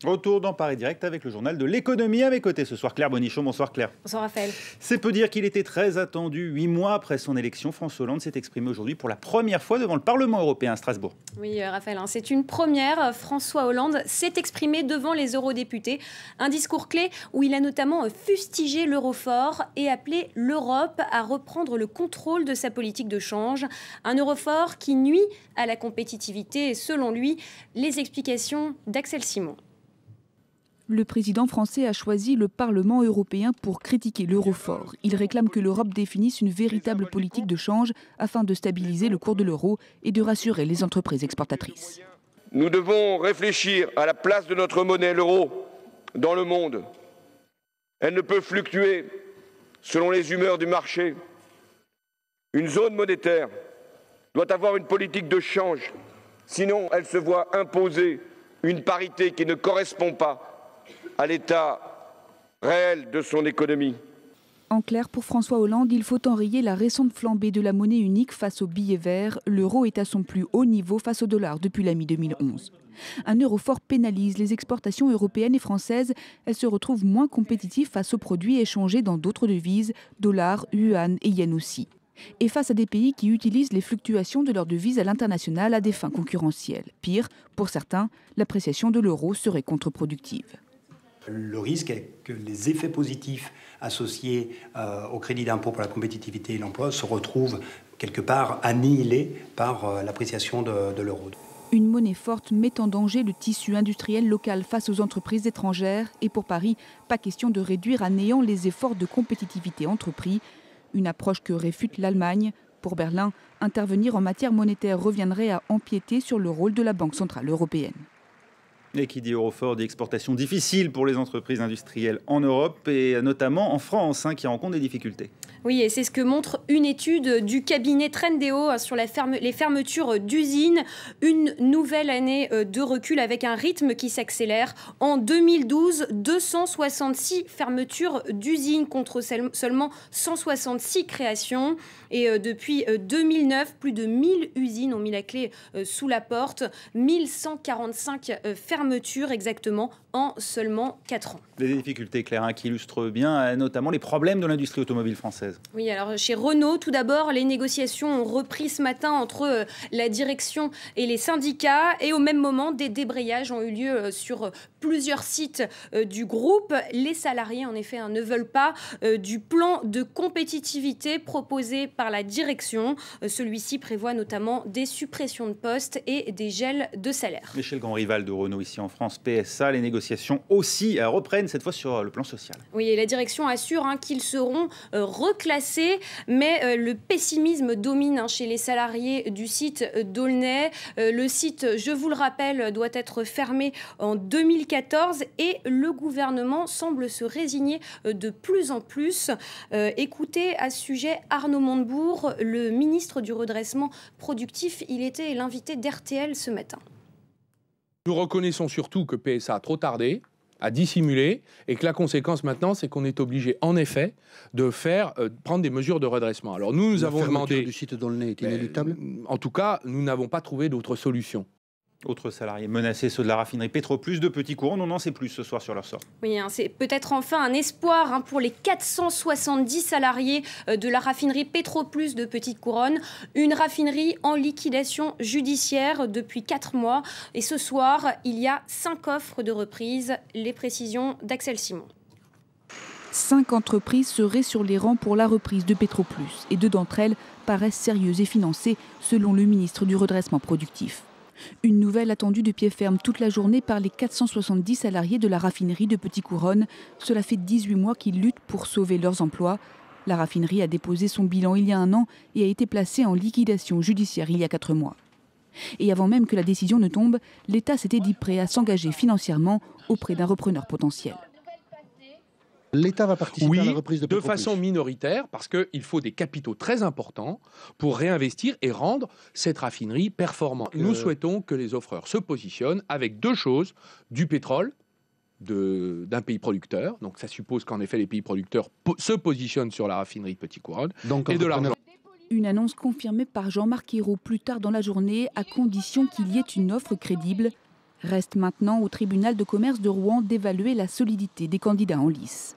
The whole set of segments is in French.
Retour dans Paris Direct avec le journal de l'économie à mes côtés ce soir. Claire Bonichon, bonsoir Claire. Bonsoir Raphaël. C'est peu dire qu'il était très attendu. 8 mois après son élection, François Hollande s'est exprimé aujourd'hui pour la première fois devant le Parlement européen à Strasbourg. Oui Raphaël, c'est une première. François Hollande s'est exprimé devant les eurodéputés. Un discours clé où il a notamment fustigé l'euro fort et appelé l'Europe à reprendre le contrôle de sa politique de change. Un euro fort qui nuit à la compétitivité et selon lui, les explications d'Axel Simon. Le président français a choisi le Parlement européen pour critiquer l'euro fort. Il réclame que l'Europe définisse une véritable politique de change afin de stabiliser le cours de l'euro et de rassurer les entreprises exportatrices. Nous devons réfléchir à la place de notre monnaie, l'euro, dans le monde. Elle ne peut fluctuer selon les humeurs du marché. Une zone monétaire doit avoir une politique de change, sinon elle se voit imposer une parité qui ne correspond pas à l'état réel de son économie. En clair, pour François Hollande, il faut enrayer la récente flambée de la monnaie unique face au billet vert. L'euro est à son plus haut niveau face au dollar depuis la mi-2011. Un euro fort pénalise les exportations européennes et françaises. Elles se retrouvent moins compétitives face aux produits échangés dans d'autres devises, dollars, yuan et yen aussi. Et face à des pays qui utilisent les fluctuations de leurs devises à l'international à des fins concurrentielles. Pire, pour certains, l'appréciation de l'euro serait contre-productive. Le risque est que les effets positifs associés au crédit d'impôt pour la compétitivité et l'emploi se retrouvent quelque part annihilés par l'appréciation de l'euro. Une monnaie forte met en danger le tissu industriel local face aux entreprises étrangères. Et pour Paris, pas question de réduire à néant les efforts de compétitivité entrepris. Une approche que réfute l'Allemagne. Pour Berlin, intervenir en matière monétaire reviendrait à empiéter sur le rôle de la Banque centrale européenne. Et qui dit euro fort dit exportation difficile pour les entreprises industrielles en Europe et notamment en France qui rencontrent des difficultés. Oui, et c'est ce que montre une étude du cabinet Trendéo sur les fermetures d'usines. Une nouvelle année de recul avec un rythme qui s'accélère. En 2012, 266 fermetures d'usines contre seulement 166 créations. Et depuis 2009, plus de 1000 usines ont mis la clé sous la porte. 1145 fermetures exactement en seulement 4 ans. Des difficultés, Claire, qui illustrent bien notamment les problèmes de l'industrie automobile française. Oui, alors chez Renault, tout d'abord, les négociations ont repris ce matin entre la direction et les syndicats. Et au même moment, des débrayages ont eu lieu sur plusieurs sites du groupe. Les salariés, en effet, ne veulent pas du plan de compétitivité proposé par la direction. Celui-ci prévoit notamment des suppressions de postes et des gels de salaire. Mais chez le grand rival de Renault ici en France, PSA, les négociations aussi reprennent cette fois sur le plan social. Oui, et la direction assure qu'ils seront reclassés, mais le pessimisme domine chez les salariés du site d'Aulnay. Le site, je vous le rappelle, doit être fermé en 2014 et le gouvernement semble se résigner de plus en plus. Écoutez à ce sujet Arnaud Montebourg, le ministre du redressement productif. Il était l'invité d'RTL ce matin. Nous reconnaissons surtout que PSA a trop tardé, a dissimulé, et que la conséquence maintenant, c'est qu'on est obligé, en effet, de prendre des mesures de redressement. Alors nous avons demandé... du site d'Aulnay est inéluctable. En tout cas, nous n'avons pas trouvé d'autre solution. Autres salariés menacés, ceux de la raffinerie Petroplus de Petit-Couronne. On n'en sait plus ce soir sur leur sort. Oui, c'est peut-être enfin un espoir pour les 470 salariés de la raffinerie Petroplus de Petite-Couronne. Une raffinerie en liquidation judiciaire depuis 4 mois. Et ce soir, il y a 5 offres de reprise. Les précisions d'Axel Simon. 5 entreprises seraient sur les rangs pour la reprise de Petroplus. Et 2 d'entre elles paraissent sérieuses et financées, selon le ministre du redressement productif. Une nouvelle attendue de pied ferme toute la journée par les 470 salariés de la raffinerie de Petit-Couronne. Cela fait 18 mois qu'ils luttent pour sauver leurs emplois. La raffinerie a déposé son bilan il y a 1 an et a été placée en liquidation judiciaire il y a 4 mois. Et avant même que la décision ne tombe, l'État s'était dit prêt à s'engager financièrement auprès d'un repreneur potentiel. L'État va participer à la reprise de Petroplus. De façon minoritaire, parce qu'il faut des capitaux très importants pour réinvestir et rendre cette raffinerie performante. Nous souhaitons que les offreurs se positionnent avec 2 choses, du pétrole, d'un pays producteur, donc ça suppose qu'en effet les pays producteurs se positionnent sur la raffinerie de Petit-Couronne, et de l'argent. Une annonce confirmée par Jean-Marc Ayrault plus tard dans la journée, à condition qu'il y ait une offre crédible. Reste maintenant au tribunal de commerce de Rouen d'évaluer la solidité des candidats en lice.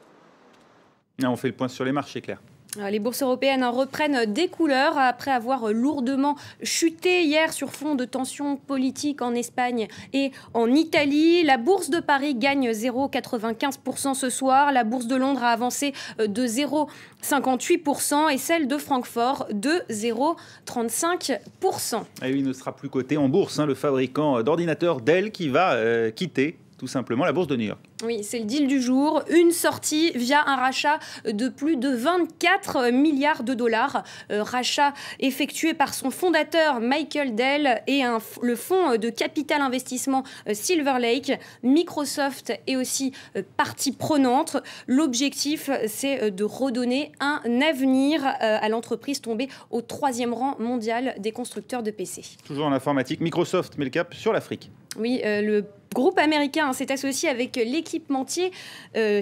On fait le point sur les marchés, Claire. Les bourses européennes reprennent des couleurs après avoir lourdement chuté hier sur fond de tensions politiques en Espagne et en Italie. La bourse de Paris gagne 0,95% ce soir. La bourse de Londres a avancé de 0,58% et celle de Francfort de 0,35%. Et il ne sera plus coté en bourse, le fabricant d'ordinateurs Dell qui va quitter tout simplement la bourse de New York. Oui, c'est le deal du jour. Une sortie via un rachat de plus de 24 milliards de dollars. Rachat effectué par son fondateur Michael Dell et le fonds de capital investissement Silver Lake. Microsoft est aussi partie prenante. L'objectif, c'est de redonner un avenir à l'entreprise tombée au 3e rang mondial des constructeurs de PC. Toujours en informatique, Microsoft met le cap sur l'Afrique. Oui, le groupe américain s'est associé avec l'équipementier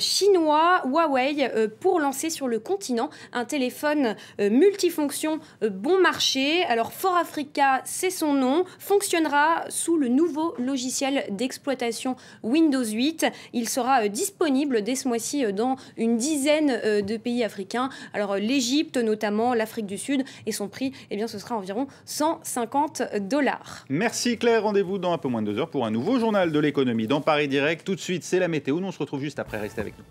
chinois Huawei pour lancer sur le continent un téléphone multifonction bon marché. Alors Fort Africa, c'est son nom, fonctionnera sous le nouveau logiciel d'exploitation Windows 8. Il sera disponible dès ce mois-ci dans une dizaine de pays africains. Alors l'Égypte notamment, l'Afrique du Sud, et son prix, ce sera environ $150. Merci Claire, rendez-vous dans un peu moins de 2 heures pour un nouveau journal de l'économie dans Paris Direct. Tout de suite, c'est la météo. Nous, on se retrouve juste après. Restez avec nous.